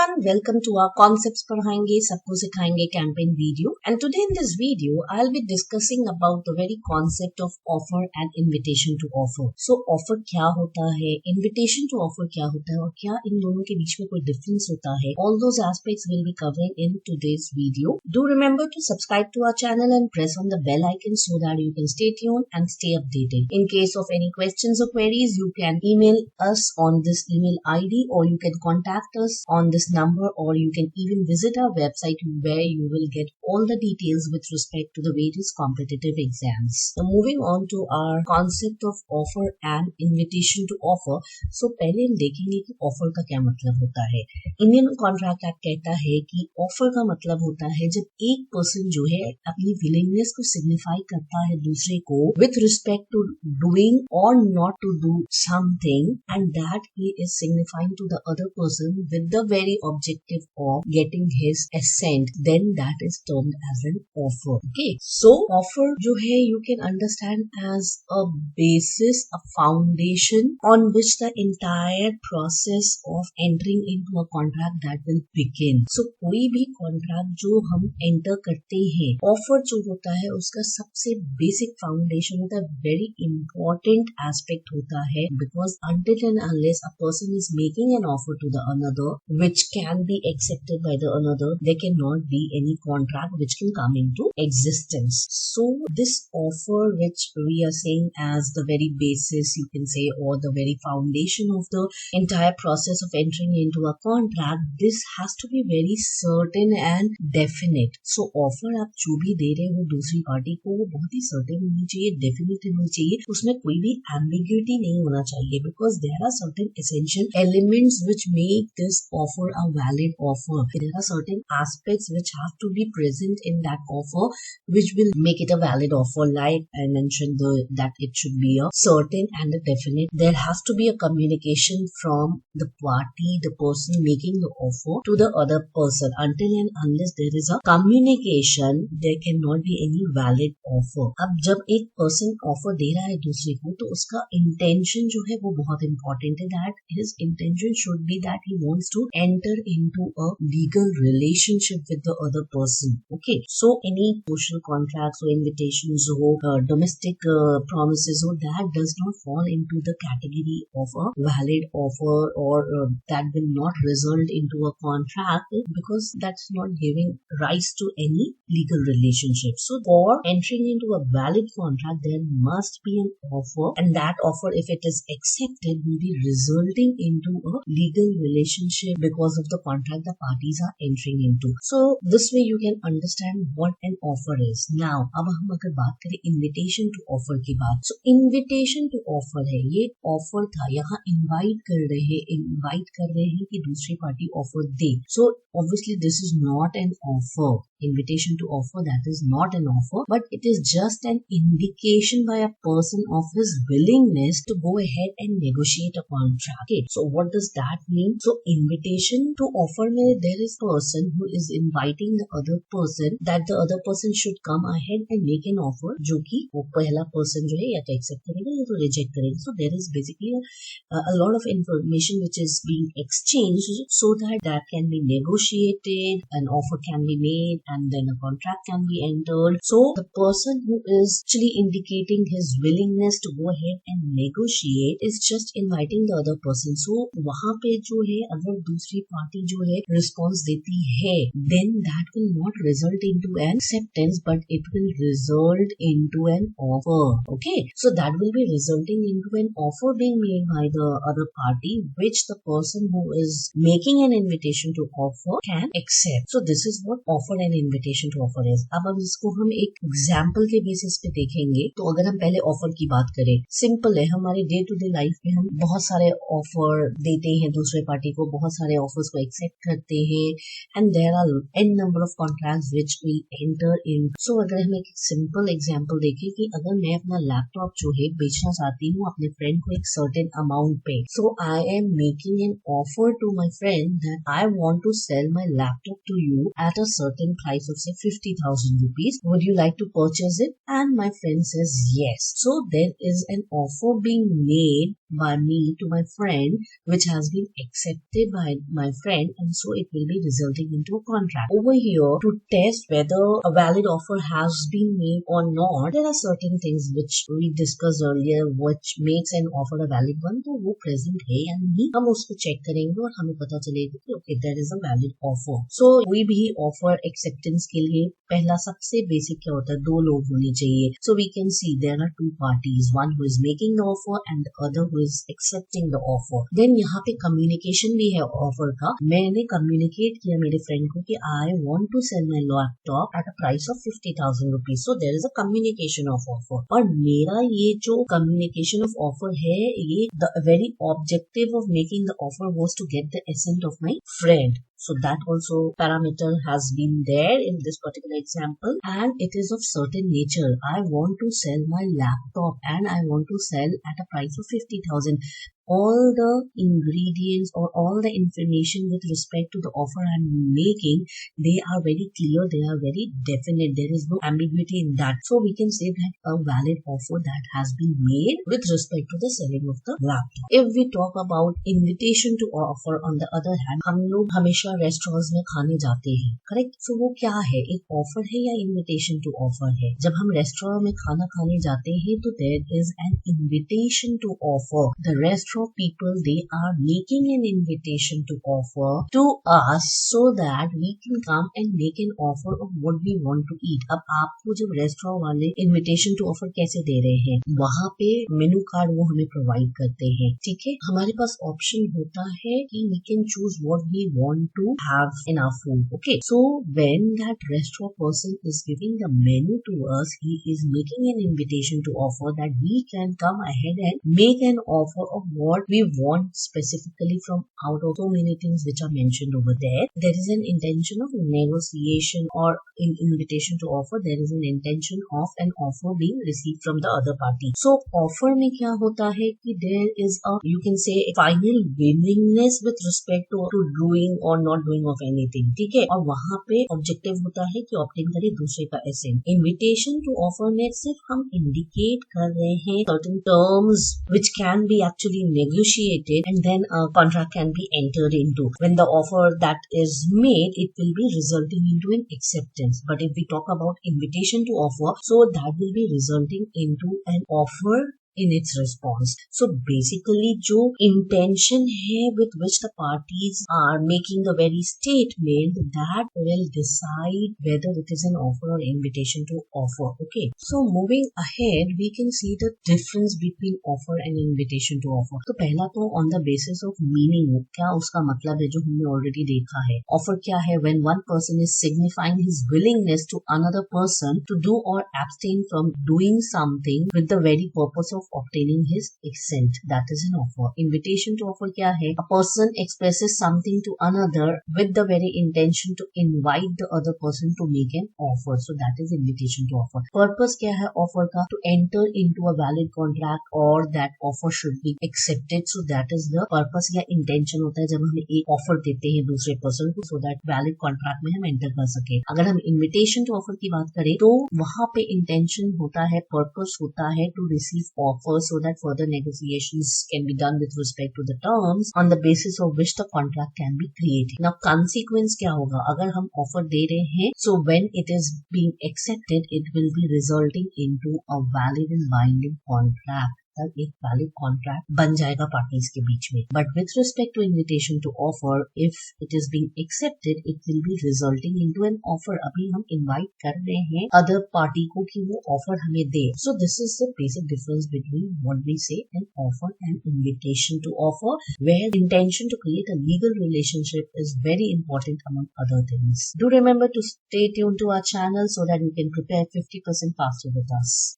everyone, welcome to our Concepts पढ़ाएंगे सबको सिखाएंगे campaign video. And today in this video, I'll be discussing about the very concept of offer and invitation to offer. So offer क्या होता है, invitation to offer क्या होता है और क्या इन दोनों के बीच में कोई difference होता है. All those aspects we'll be covering in today's video. Do remember to subscribe to our channel and press on the bell icon so that you can stay tuned and stay updated. In case of any questions or queries, you can email us on this email ID or you can contact us on this number, or you can even visit our website where you will get all the details with respect to the various competitive exams. So moving on to our concept of offer and invitation to offer. So पहले हम देखेंगे कि offer का क्या मतलब होता है. Indian contract act कहता है कि ऑफर का मतलब होता है जब एक पर्सन जो है अपनी विलिंगनेस को सिग्निफाई करता है दूसरे को with respect to doing or not to do something, and that he is signifying to the other person with the very objective of getting his assent, then that is termed as an offer. Okay, so offer जो है you can understand as a basis, a foundation on which the entire process of entering into a contract that will begin. So कोई भी contract जो हम enter करते हैं, offer जो होता है उसका सबसे basic foundation होता है, very important aspect होता है, because until and unless a person is making an offer to the another which can be accepted by the another, there cannot be any contract which can come into existence. So this offer which we are saying as the very basis, you can say, or the very foundation of the entire process of entering into a contract, this has to be very certain and definite. So offer आप जो भी दे रहे हो दूसरी party को वो बहुत ही certain होनी चाहिए, definite होनी चाहिए, उसमें कोई भी ambiguity नहीं होना चाहिए, because there are certain essential elements which make this offer a valid offer. There are certain aspects which have to be present in that offer which will make it a valid offer. Like I mentioned that it should be a certain and a definite. There has to be a communication from the party, the person making the offer, to the other person. Until and unless there is a communication, there cannot be any valid offer. अब जब एक person offer दे रहा है दूसरे को तो उसका intention जो है वो बहुत important है. That his intention should be that he wants to enter into a legal relationship with the other person. Okay, so any social contracts or invitations or domestic promises or that does not fall into the category of a valid offer, or that will not result into a contract, because that's not giving rise to any legal relationship. So for entering into a valid contract there must be an offer, and that offer, if it is accepted, will be resulting into a legal relationship because of the contract the parties are entering into. So this way you can understand what an offer is. Now अब हम अगर बात करें invitation to offer की बात, so invitation to offer है, ये offer था, यहाँ invite कर रहे हैं कि दूसरी party offer they. So obviously this is not an offer. Invitation to offer, that is not an offer, but it is just an indication by a person of his willingness to go ahead and negotiate a contract. Okay, so what does that mean? So invitation to offer में there is a person who is inviting the other person that the other person should come ahead and make an offer, जो कि वो पहला person जो है या तो accept करेगा या तो reject करेगा. So there is basically a lot of information which is being exchanged so that can be negotiated, an offer can be made, and then a contract can be entered. So the person who is actually indicating his willingness to go ahead and negotiate is just inviting the other person. So वहाँ पे जो है अगर दूसरी party जो है response देती है, then that will not result into an acceptance, but it will result into an offer. Okay, so that will be resulting into an offer being made by the other party, which the person who is making an invitation to offer can accept. So this is what offer and invitation to offer is. अब इसको हम एक example के basis पे देखेंगे. तो अगर हम पहले ऑफर की बात करें, सिंपल है, हमारे डे टू डे लाइफ में हम बहुत सारे ऑफर देते हैं दूसरे पार्टी को, बहुत सारे ऑफर्स को एक्सेप्ट करते हैं, and there are an number of contracts which we enter in. So अगर हम एक सिंपल एग्जांपल देखें कि अगर मैं अपना लैपटॉप जो है बेचना चाहती हूँ अपने फ्रेंड को एक सर्टेन अमाउंट पे, so I am making an offer to my friend that I want to sell my laptop to you at a certain price of say 50,000 rupees. Would you like to purchase it? And my friend says yes. So there is an offer being made by me to my friend, which has been accepted by my friend, and so it will be resulting into a contract. Over here, to test whether a valid offer has been made or not, there are certain things which we discussed earlier which makes an offer a valid one. तो वो present है या नहीं, हम उसको check करेंगे और हमें पता चलेगा कि okay, there is a valid offer. So कोई भी offer acceptance के लिए पहला सबसे basic क्या होता है, दो लोग होने चाहिए. So we can see there are two parties, one who is making the offer and the other who is accepting the offer. Then यहाँ पे communication भी है offer का. मैंने communicate किया मेरे friend को कि I want to sell my laptop at a price of 50,000 rupees. So there is a communication of offer. और मेरा ये जो communication of offer है, ये the very objective of making the offer was to get the assent of my friend. So that also parameter has been there in this particular example, and it is of certain nature. I want to sell my laptop and I want to sell at a price of 50,000. All the ingredients or all the information with respect to the offer I'm making, they are very clear, they are very definite. There is no ambiguity in that. So we can say that a valid offer that has been made with respect to the selling of the laptop. If we talk about invitation to offer, on the other hand, हम लोग हमेशा restaurants में खाने जाते हैं, correct? सो वो क्या है, एक ऑफर है या इन्विटेशन टू ऑफर है? जब हम रेस्टोरेंट में खाना खाने जाते हैं तो there is an invitation to offer. The restaurant people, they are making an invitation to offer to us so that we can come and make an offer of what we want to eat. अब आपको जब restaurant वाले invitation to offer कैसे दे रहे हैं, वहाँ पे menu card वो हमें प्रोवाइड करते हैं, ठीक है? हमारे पास ऑप्शन होता है कि we can choose what we want to have in our food. Okay, so when that restaurant person is giving the menu to us, he is making an invitation to offer that we can come ahead and make an offer of what we want specifically from out of so many things which are mentioned over there. There is an intention of negotiation, or in invitation to offer there is an intention of an offer being received from the other party. So offer में क्या होता है कि there is a, you can say, final willingness with respect to doing or not doing of anything, ठीक है? और वहाँ पे objective होता है कि obtain करे दूसरे का assent. Invitation to offer में सिर्फ हम indicate कर रहे हैं certain terms which can be actually negotiated and then a contract can be entered into. When the offer that is made, it will be resulting into an acceptance. But if we talk about invitation to offer, so that will be resulting into an offer in its response. So basically जो intention है with which the parties are making a very statement, that will decide whether it is an offer or invitation to offer. Okay, so moving ahead, we can see the difference between offer and invitation to offer. तो पहला तो on the basis of meaning, क्या उसका मतलब है जो हमने already देखा है. Offer क्या है? When one person is signifying his willingness to another person to do or abstain from doing something with the very purpose of obtaining his assent, that is an offer. Invitation to offer क्या है? A person expresses something to another with the very intention to invite the other person to make an offer. So that is invitation to offer. Purpose क्या है offer का? To enter into a valid contract or that offer should be accepted. So that is the purpose या intention होता है जब हम एक offer देते हैं दूसरे person को, so that valid contract में हम enter कर सके. अगर हम invitation to offer की बात करें तो वहाँ पे intention होता है, purpose होता है to receive offer so that further negotiations can be done with respect to the terms on the basis of which the contract can be created. Now consequence क्या होगा अगर हम offer दे रहे हैं? So when it is being accepted, it will be resulting into a valid and binding contract. तक एक valid contract बन जाएगा पार्टीज के बीच में. But with respect to invitation to offer, if it is being accepted, it will be resulting into an offer. अभी हम invite कर रहे हैं अदर पार्टी को कि वो ऑफर हमें दे. So this is the basic difference between what we say an offer and invitation to offer, where intention to create a legal relationship is very important among other things. Do remember to stay tuned to our channel so that you can prepare 50% faster with us.